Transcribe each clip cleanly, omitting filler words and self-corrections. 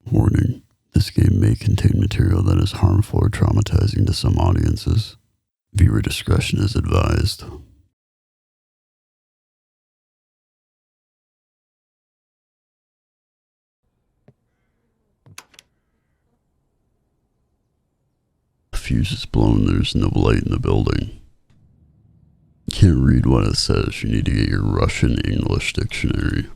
Warning: this game may contain material that is harmful or traumatizing to some audiences. Viewer discretion is advised. The fuse is blown, there's no light in the building. You can't read what it says, you need to get your Russian English dictionary.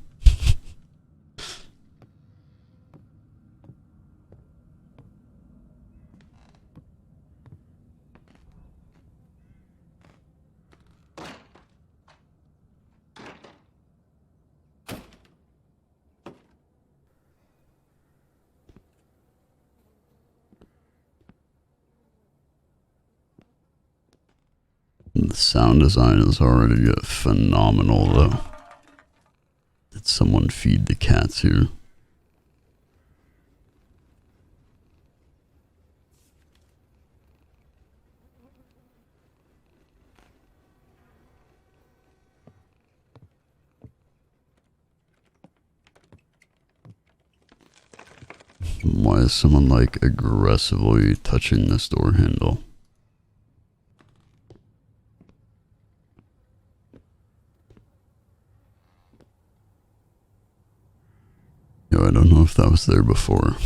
The sound design is already phenomenal, though. Did someone feed the cats here? Why is someone, like, aggressively touching this door handle? Yo, I don't know if that was there before.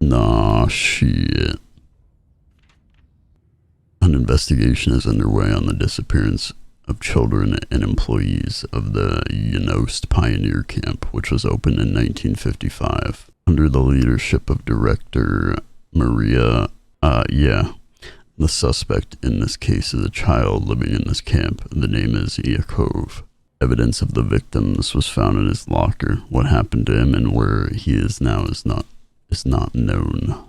Nah, shit. An investigation is underway on the disappearance of children and employees of the Yanost Pioneer Camp, which was opened in 1955 under the leadership of Director Maria. The suspect in this case is a child living in this camp. The name is Yakov. Evidence of the victims was found in his locker. What happened to him and where he is now is not known.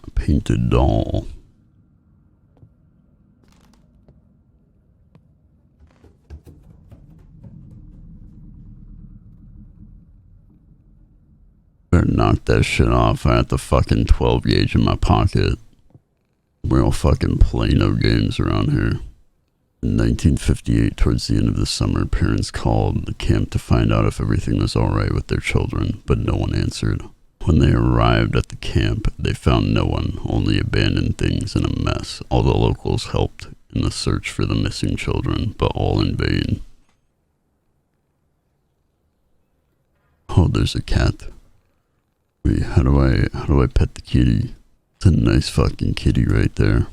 A painted doll. Better knock that shit off. I have the fucking 12 gauge in my pocket. We don't fucking play no games around here. In 1958, towards the end of the summer, parents called the camp to find out if everything was alright with their children, but no one answered. When they arrived at the camp, they found no one, only abandoned things and a mess. All the locals helped in the search for the missing children, but all in vain. Oh, there's a cat. Wait, how do I pet the kitty? It's a nice fucking kitty right there.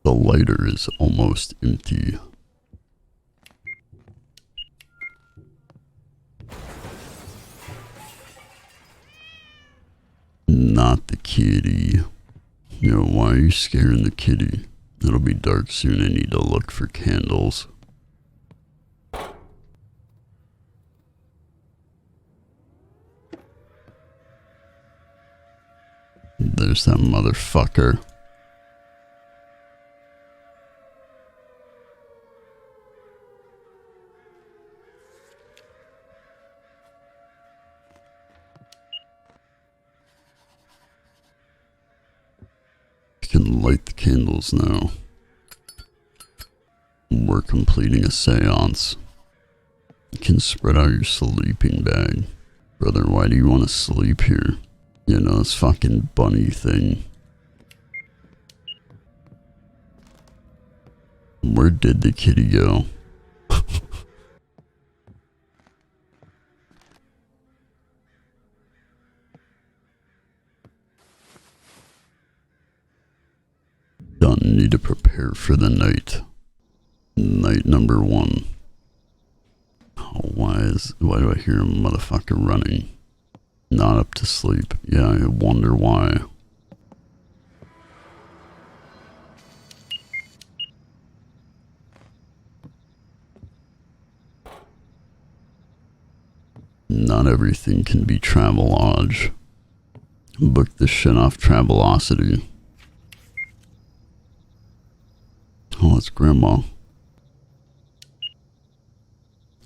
The lighter is almost empty. Not the kitty. Yo, why are you scaring the kitty? It'll be dark soon. I need to look for candles. There's that motherfucker. I can light the candles now. We're completing a seance. You can spread out your sleeping bag. Brother, why do you want to sleep here? You know, this fucking bunny thing. Where did the kitty go? Done. Need to prepare for the night. Night number 1. Oh, why do I hear a motherfucker running? Not up to sleep. Yeah, I wonder why. Not everything can be Travelodge. Book this shit off Travelocity. Oh, it's Grandma.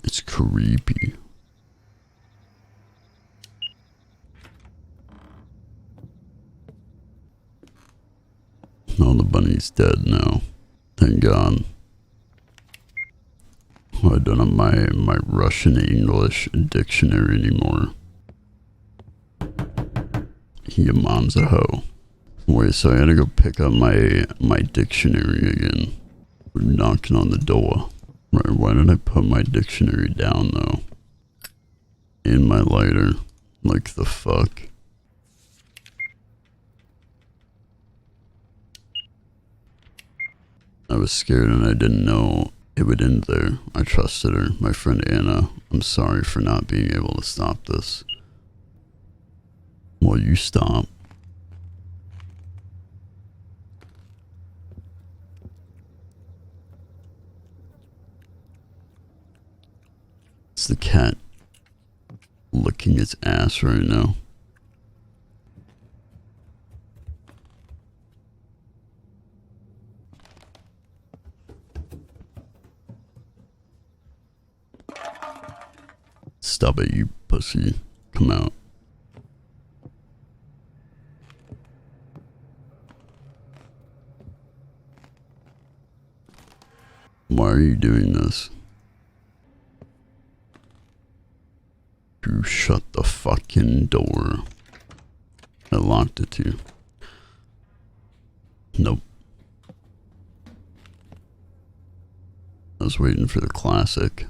It's creepy. Oh, the bunny's dead now. Thank God. Oh, I don't have my Russian English dictionary anymore. Your mom's a hoe. Wait, so I gotta go pick up my dictionary again. We're knocking on the door. Right, why did I put my dictionary down though? In my lighter. Like the fuck? I was scared and I didn't know it would end there. I trusted her. My friend Anna. I'm sorry for not being able to stop this. Well, you stop. It's the cat licking its ass right now. Stop it, you pussy. Come out. Why are you doing this? You shut the fucking door. I locked it too. Nope. I was waiting for the classic.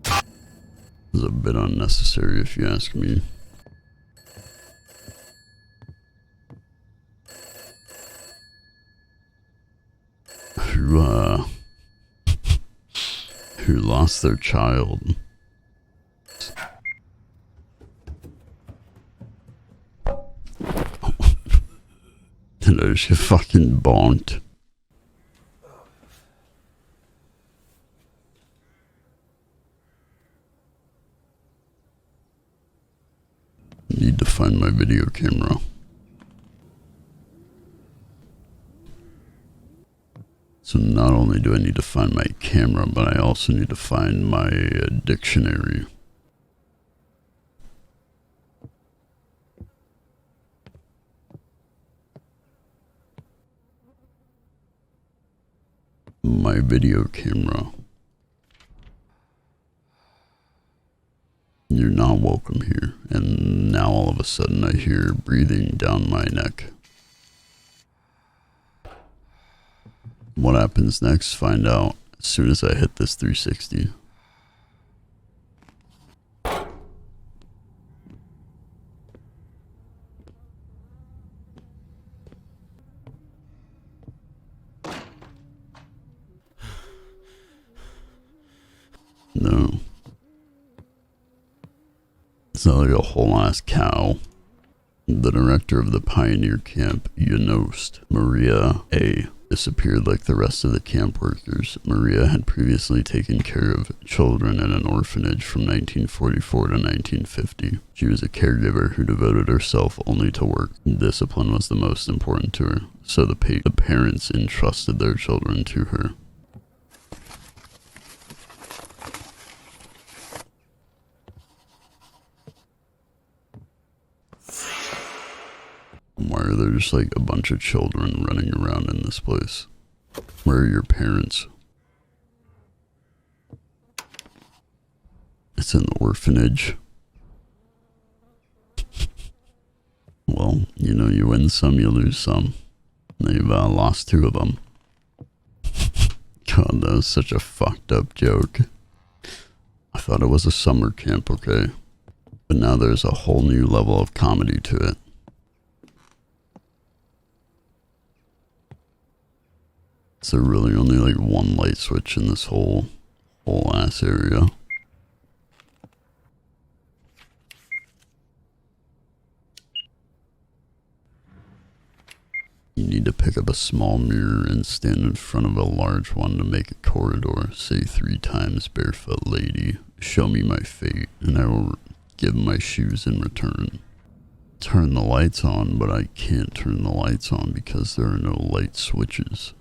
It was a bit unnecessary if you ask me. Who lost their child. And I just get fucking bonked. Need to find my video camera. So not only do I need to find my camera, but I also need to find my dictionary. My video camera. You're not welcome here. And now all of a sudden I hear breathing down my neck. What happens next? Find out as soon as I hit this 360. No. It's not like a whole ass cow. The director of the pioneer camp, Janost, Maria A., disappeared like the rest of the camp workers. Maria had previously taken care of children in an orphanage from 1944 to 1950. She was a caregiver who devoted herself only to work. Discipline was the most important to her, so the parents entrusted their children to her. Why are there just like a bunch of children running around in this place? Where are your parents? It's an orphanage. Well, you know, you win some, you lose some. They've lost 2 of them. God, that was such a fucked up joke. I thought it was a summer camp, okay? But now there's a whole new level of comedy to it. So really only like one light switch in this whole ass area. You need to pick up a small mirror and stand in front of a large one to make a corridor. Say 3 times, barefoot lady, show me my fate, and I will give my shoes in return. Turn the lights on, but I can't turn the lights on because there are no light switches.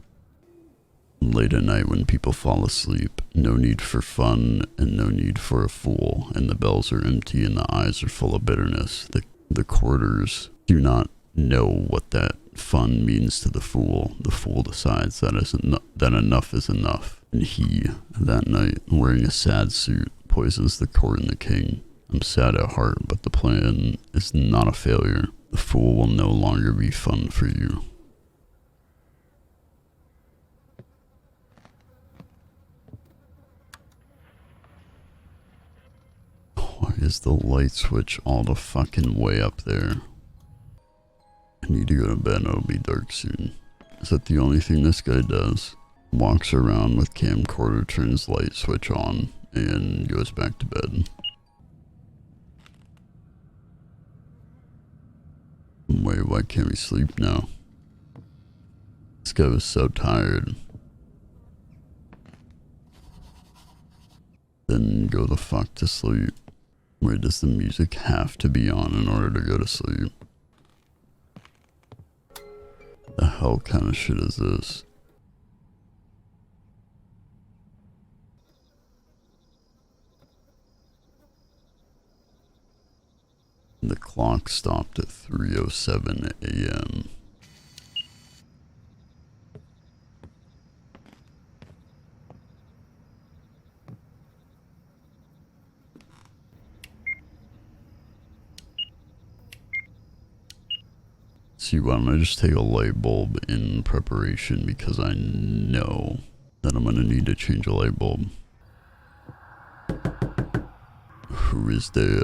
Late at night when people fall asleep, no need for fun and no need for a fool, and the bells are empty and the eyes are full of bitterness. The quarters do not know what that fun means to the fool. The fool decides that enough is enough, and he, that night, wearing a sad suit, poisons the court and the king. I'm sad at heart, but the plan is not a failure. The fool will no longer be fun for you. Why is the light switch all the fucking way up there? I need to go to bed, it'll be dark soon. Is that the only thing this guy does? Walks around with camcorder, turns light switch on, and goes back to bed. Wait, why can't we sleep now? This guy was so tired. Then go the fuck to sleep. Wait, does the music have to be on in order to go to sleep? The hell kind of shit is this? The clock stopped at 3:07 a.m. See, why don't I just take a light bulb in preparation, because I know that I'm gonna need to change a light bulb. Who is there?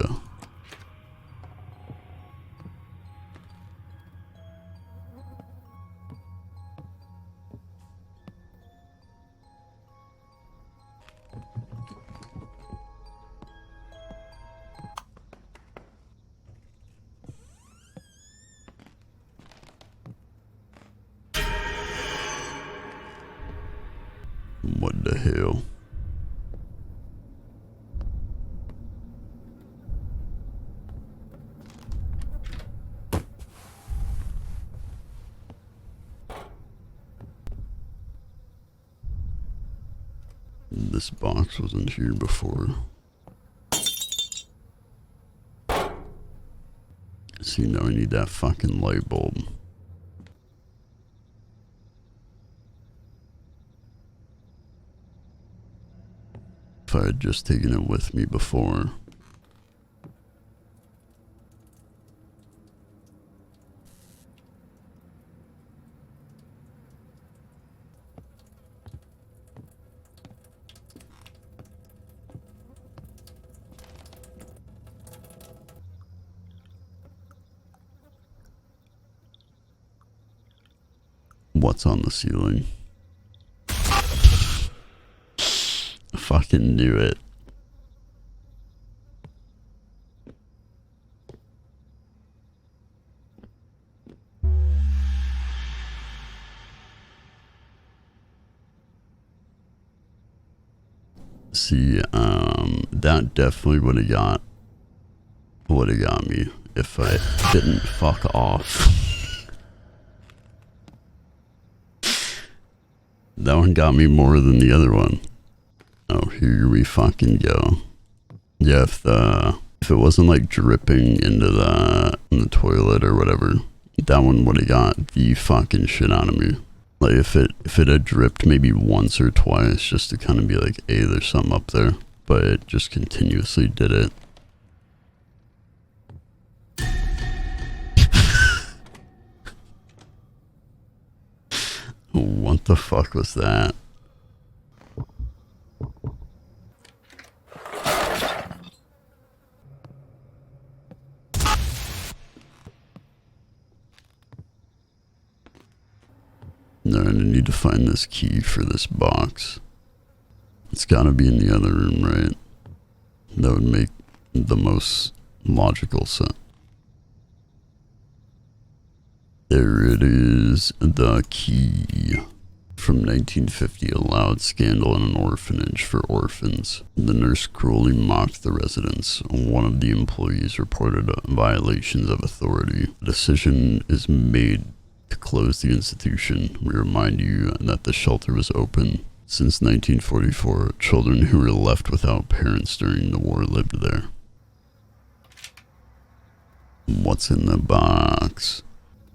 What the hell? This box wasn't here before. See, now I need that fucking light bulb. If I had just taken it with me before. What's on the ceiling? I fucking knew it. See, that definitely would have got me if I didn't fuck off. That one got me more than the other one. Oh, here we fucking go. Yeah, if it wasn't like dripping into in the toilet or whatever, that one would have got the fucking shit out of me. Like if it had dripped maybe once or twice just to kind of be like, hey, there's something up there, but it just continuously did it. What the fuck was that? Alright, I need to find this key for this box. It's gotta be in the other room, right? That would make the most logical sense. There it is, the key. From 1950, a loud scandal in an orphanage for orphans. The nurse cruelly mocked the residents. One of the employees reported violations of authority. A decision is made to close the institution. We remind you that the shelter was open since 1944. Children who were left without parents during the war lived there. What's in the box?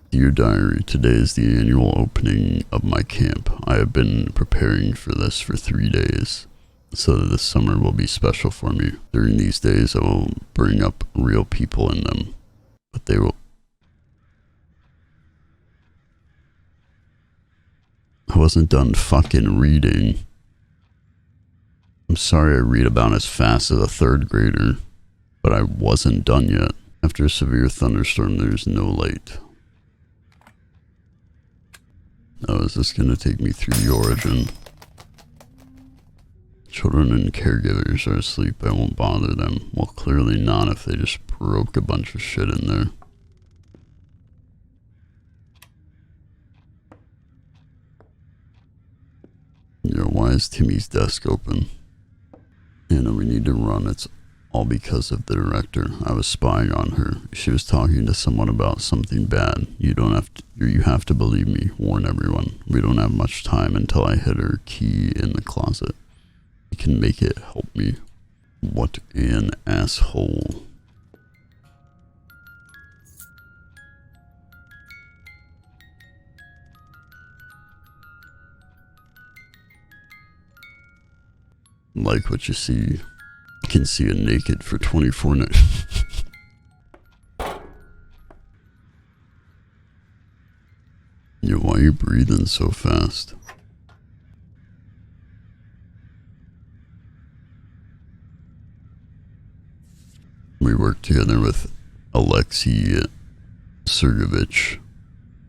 Dear Diary, today is the annual opening of my camp. I have been preparing for this for 3 days, so that this summer will be special for me. During these days, I will bring up real people in them, but they will... I wasn't done fucking reading. I'm sorry I read about as fast as a 3rd grader, but I wasn't done yet. After a severe thunderstorm, there's no light. Oh, is this going to take me through the origin? Children and caregivers are asleep. I won't bother them. Well, clearly not if they just broke a bunch of shit in there. Yo, why is Timmy's desk open? Anna, we need to run. It's all because of the director. I was spying on her. She was talking to someone about something bad. You have to believe me. Warn everyone. We don't have much time until I hid her key in the closet. You can make it help me. What an asshole. Like what you see. You can see it naked for 24 nights. Yo, why are you breathing so fast? We worked together with Alexei Sergeyevich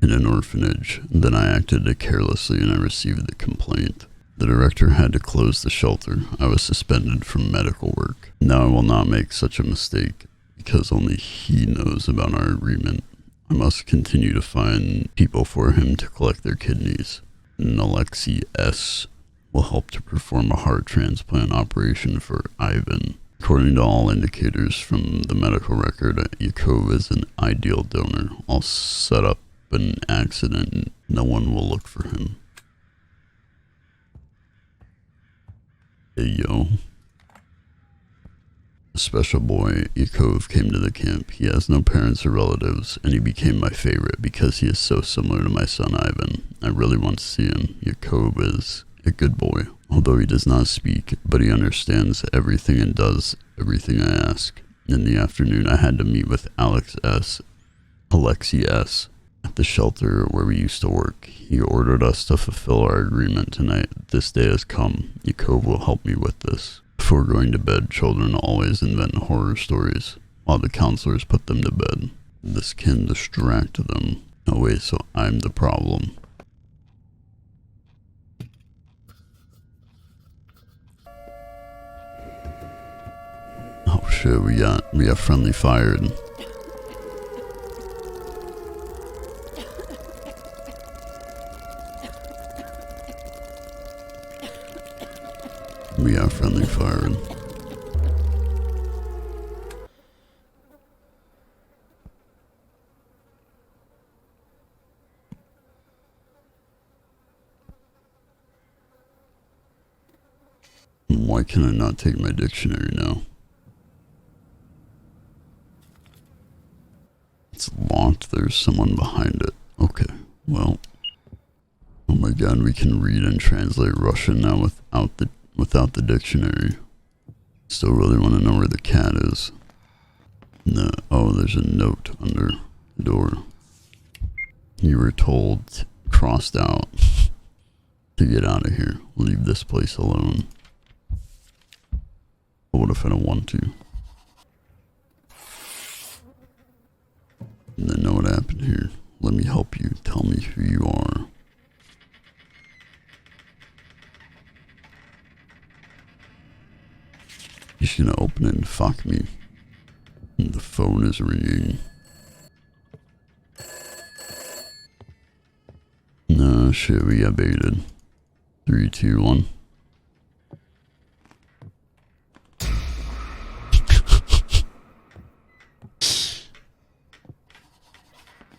in an orphanage. Then I acted carelessly and I received the complaint. The director had to close the shelter. I was suspended from medical work. Now I will not make such a mistake, because only he knows about our agreement. I must continue to find people for him to collect their kidneys. And Alexei S. will help to perform a heart transplant operation for Ivan. According to all indicators from the medical record, Yakov is an ideal donor. I'll set up an accident and no one will look for him. Hey, yo. A special boy, Yakov, came to the camp. He has no parents or relatives, and he became my favorite because he is so similar to my son Ivan. I really want to see him. Yakov is a good boy, although he does not speak, but he understands everything and does everything I ask. In the afternoon, I had to meet with Alexei S. at the shelter where we used to work. He ordered us to fulfill our agreement tonight. This day has come. Yakov will help me with this. Before going to bed, children always invent horror stories, while the counselors put them to bed. This can distract them. Oh wait, so I'm the problem. Oh shit, we got friendly fired. We are friendly firing. Why can I not take my dictionary now? It's locked. There's someone behind it. Okay, well. Oh my god, we can read and translate Russian now without the dictionary. Still really want to know where the cat is. No, oh, there's a note under the door. You were told, crossed out, to get out of here. Leave this place alone. But what if I don't want to? And then know what happened here. Let me help you. Tell me who you are. He's gonna open it and fuck me. And the phone is ringing. No shit, we got baited. 3, 2, 1.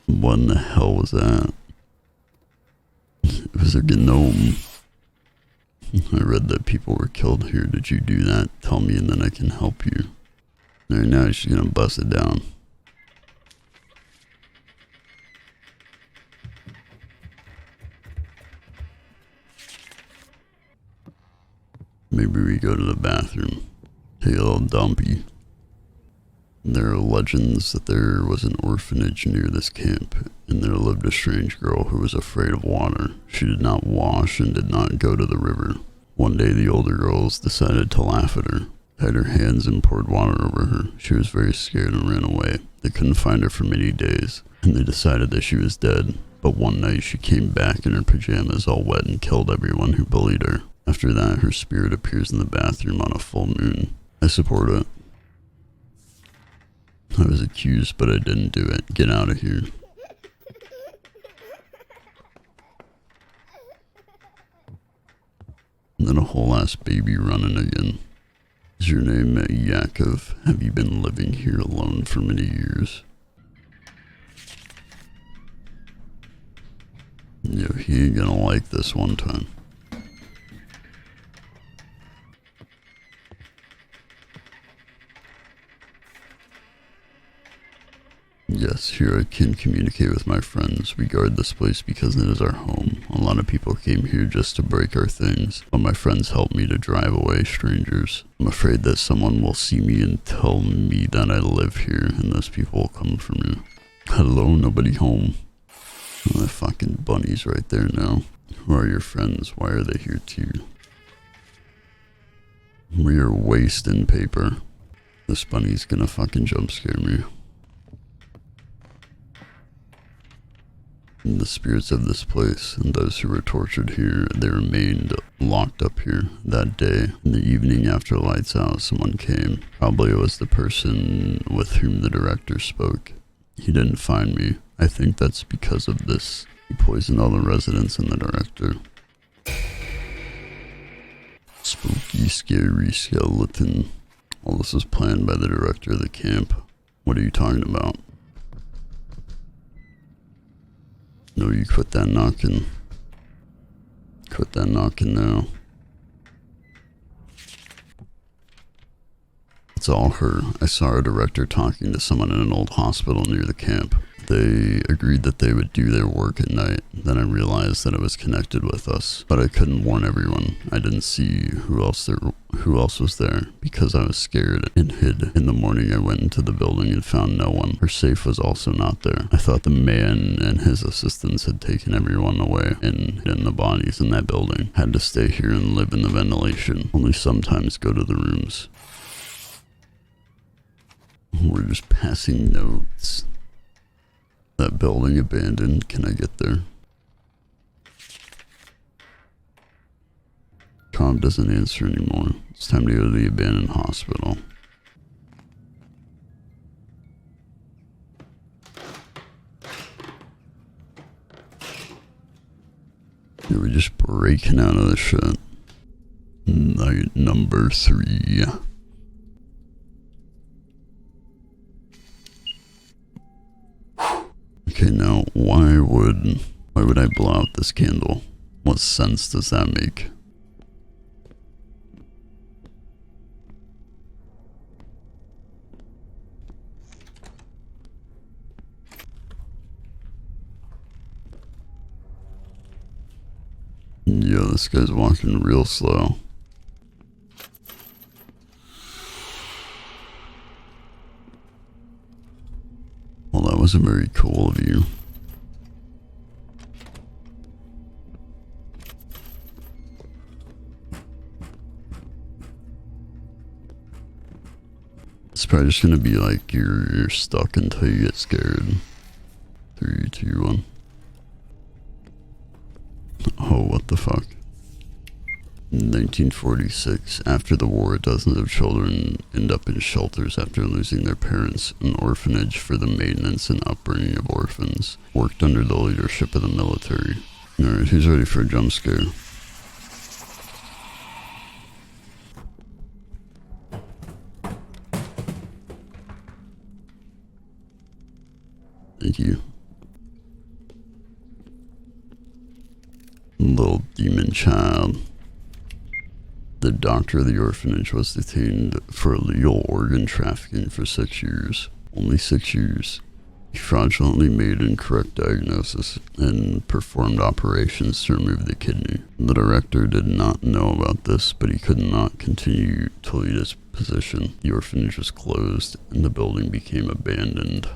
What in the hell was that? It was a gnome. I read that people were killed here. Did you do that? Tell me and then I can help you. Alright, now she's gonna bust it down. Maybe we go to the bathroom. Take a little dumpy. There are legends that there was an orphanage near this camp, and there lived a strange girl who was afraid of water. She did not wash and did not go to the river. One day the older girls decided to laugh at her, tied her hands and poured water over her. She was very scared and ran away. They couldn't find her for many days, and they decided that she was dead. But one night she came back in her pajamas all wet and killed everyone who bullied her. After that, her spirit appears in the bathroom on a full moon. I support it. I was accused, but I didn't do it. Get out of here. And then a whole ass baby running again. Is your name Yakov? Have you been living here alone for many years? Yo, he ain't gonna like this one time. Yes, here I can communicate with my friends. We guard this place because it is our home. A lot of people came here just to break our things, but my friends helped me to drive away strangers. I'm afraid that someone will see me and tell me that I live here, and those people will come for me. Hello, nobody home. Oh, the fucking bunny's right there now. Who are your friends? Why are they here too? We are wasting paper. This bunny's gonna fucking jump scare me. And the spirits of this place and those who were tortured here, they remained locked up here. That day, in the evening after lights out, someone came. Probably it was the person with whom the director spoke. He didn't find me. I think that's because of this. He poisoned all the residents and the director. Spooky, scary skeleton. All this was planned by the director of the camp. What are you talking about? No, you quit that knocking. Quit that knocking now. It's all her. I saw our director talking to someone in an old hospital near the camp. They agreed that they would do their work at night. Then I realized that it was connected with us, but I couldn't warn everyone. I didn't see who else was there because I was scared and hid. In the morning, I went into the building and found no one. Her safe was also not there. I thought the man and his assistants had taken everyone away and hidden the bodies in that building. Had to stay here and live in the ventilation. Only sometimes go to the rooms. We're just passing notes. That building abandoned. Can I get there? Tom doesn't answer anymore. It's time to go to the abandoned hospital. Yeah, we're just breaking out of the shit. Night number 3. Okay, now why would I blow out this candle? What sense does that make? Yo, this guy's walking real slow. Well, that wasn't very cool of you. It's probably just gonna be like you're stuck until you get scared. 3, 2, 1. Oh, what the fuck? In 1946, after the war, dozens of children end up in shelters after losing their parents. An orphanage for the maintenance and upbringing of orphans worked under the leadership of the military. Alright, who's ready for a jump scare? Thank you. Little demon child. The doctor of the orphanage was detained for illegal organ trafficking for 6 years. Only 6 years. He fraudulently made incorrect diagnosis and performed operations to remove the kidney. The director did not know about this, but he could not continue to lead his position. The orphanage was closed and the building became abandoned.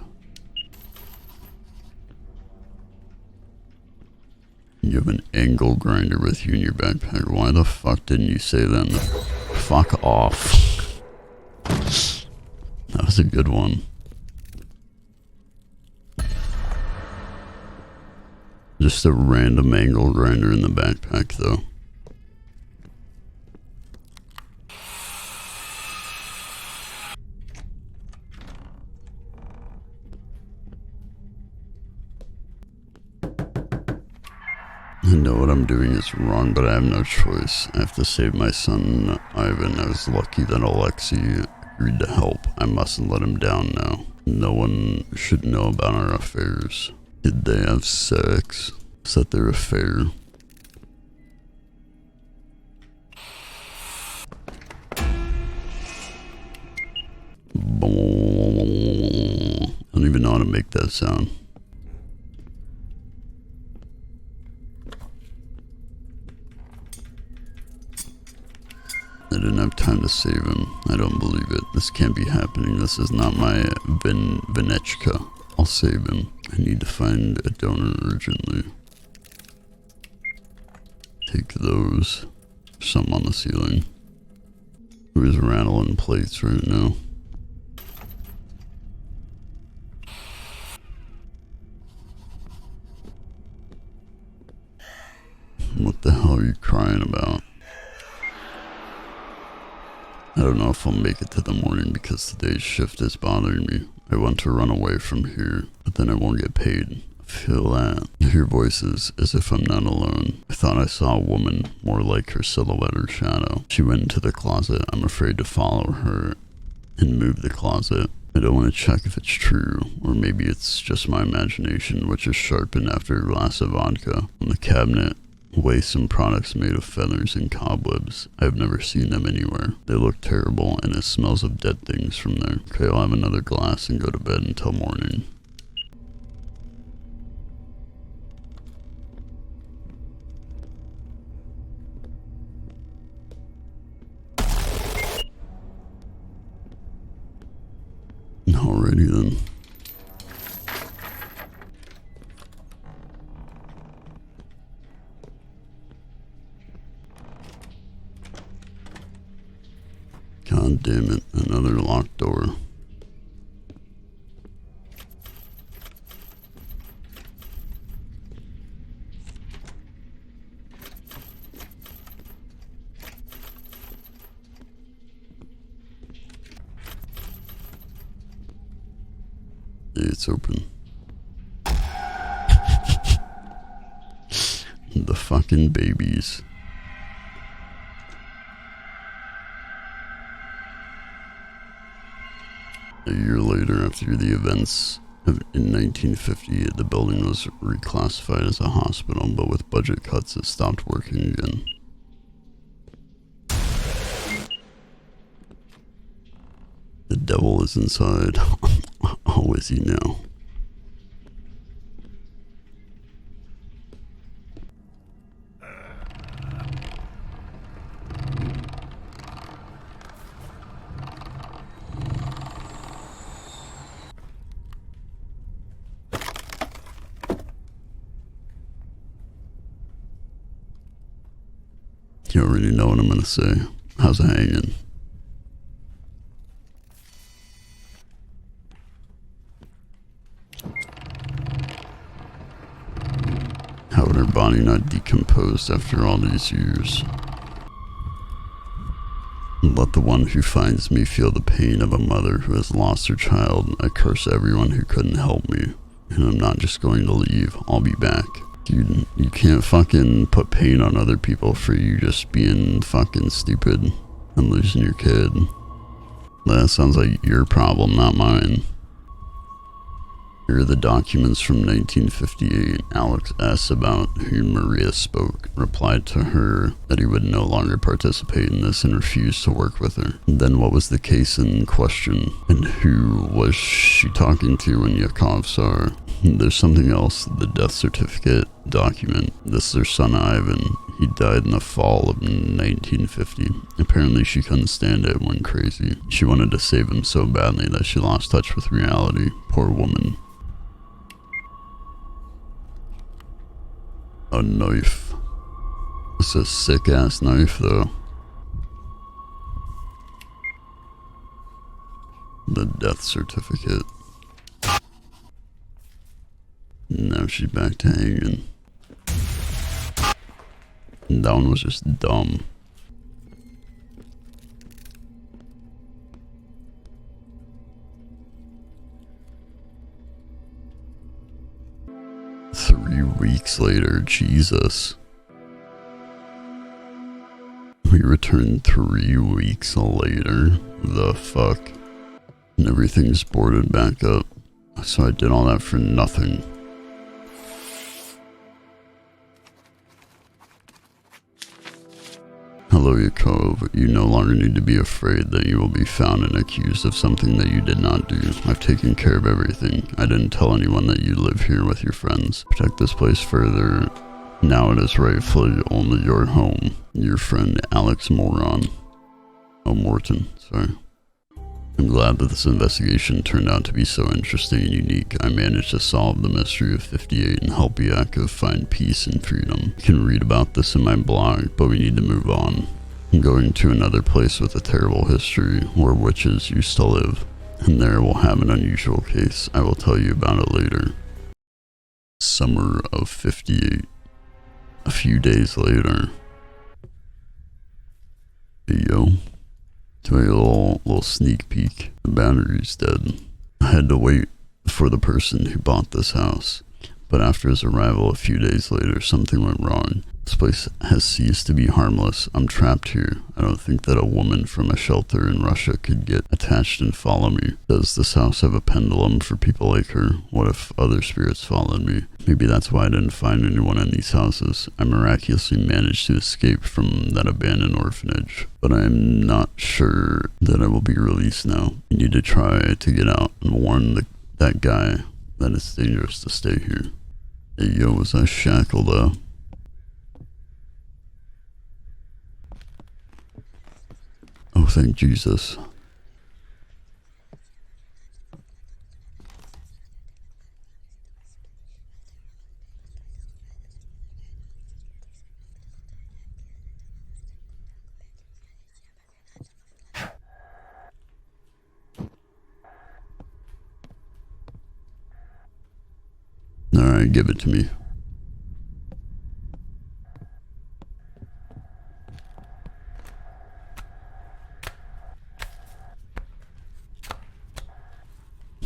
You have an angle grinder with you in your backpack. Why the fuck didn't you say that? Fuck off. That was a good one. Just a random angle grinder in the backpack, though. I know what I'm doing is wrong, but I have no choice. I have to save my son, Ivan. I was lucky that Alexei agreed to help. I mustn't let him down now. No one should know about our affairs. Did they have sex? Is that their affair? I don't even know how to make that sound. I didn't have time to save him. I don't believe it. This can't be happening. This is not my Vinechka. I'll save him. I need to find a donor urgently. Take those. Some on the ceiling. Who's rattling plates right now? What the hell are you crying about? I don't know if I'll make it to the morning because today's shift is bothering me. I want to run away from here, but then I won't get paid. I feel that. I hear voices as if I'm not alone. I thought I saw a woman, more like her silhouette or shadow. She went into the closet. I'm afraid to follow her and move the closet. I don't want to check if it's true, or maybe it's just my imagination, which is sharpened after a glass of vodka. On the cabinet, weigh some products made of feathers and cobwebs. I've never seen them anywhere. They look terrible and it smells of dead things from there. Okay, I'll have another glass and go to bed until morning. Alrighty then. God damn it, another locked door. Hey, it's open. The fucking babies. A year later, after the events in 1950, the building was reclassified as a hospital, but with budget cuts, it stopped working again. The devil is inside. How is he now? You already know what I'm gonna say. How's it hanging? How would her body not decompose after all these years? let the one who finds me feel the pain of a mother who has lost her child. I curse everyone who couldn't help me. And I'm not just going to leave. I'll be back. Dude, you can't fucking put pain on other people for you just being fucking stupid and losing your kid. That sounds like your problem, not mine. Here are the documents from 1958. Alex S., about whom Maria spoke, replied to her that he would no longer participate in this and refused to work with her. And then what was the case in question? And who was she talking to when Yakov saw her? There's something else, the death certificate document. This is her son Ivan. He died in the fall of 1950. Apparently she couldn't stand it and went crazy. She wanted to save him so badly that she lost touch with reality. Poor woman. A knife. It's a sick ass knife though. The death certificate. Now she's back to hanging. That one was just dumb. Weeks later, Jesus. We returned 3 weeks later. The fuck? And everything's boarded back up. So I did all that for nothing. Hello, Yakov. You no longer need to be afraid that you will be found and accused of something that you did not do. I've taken care of everything. I didn't tell anyone that you live here with your friends. Protect this place further. Now it is rightfully only your home. Your friend Alex Morton. Sorry. I'm glad that this investigation turned out to be so interesting and unique. I managed to solve the mystery of 58 and help Yakov find peace and freedom. You can read about this in my blog, but we need to move on. I'm going to another place with a terrible history where witches used to live, and there we'll have an unusual case. I will tell you about it later. Summer of 58. A few days later. Hey yo. To a little sneak peek. The battery's dead. I had to wait for the person who bought this house, but after his arrival a few days later, something went wrong. This place has ceased to be harmless. I'm trapped here. I don't think that a woman from a shelter in Russia could get attached and follow me. Does this house have a pendulum for people like her? What if other spirits followed me? Maybe that's why I didn't find anyone in these houses. I miraculously managed to escape from that abandoned orphanage, but I am not sure that I will be released now. I need to try to get out and warn that guy that it's dangerous to stay here. Hey yo, was I shackled up? Oh, thank Jesus. Alright, give it to me.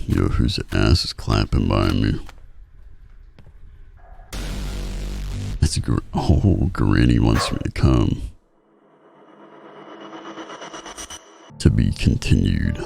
Yo, whose ass is clapping behind me? It's oh, Granny wants me to come. To be continued.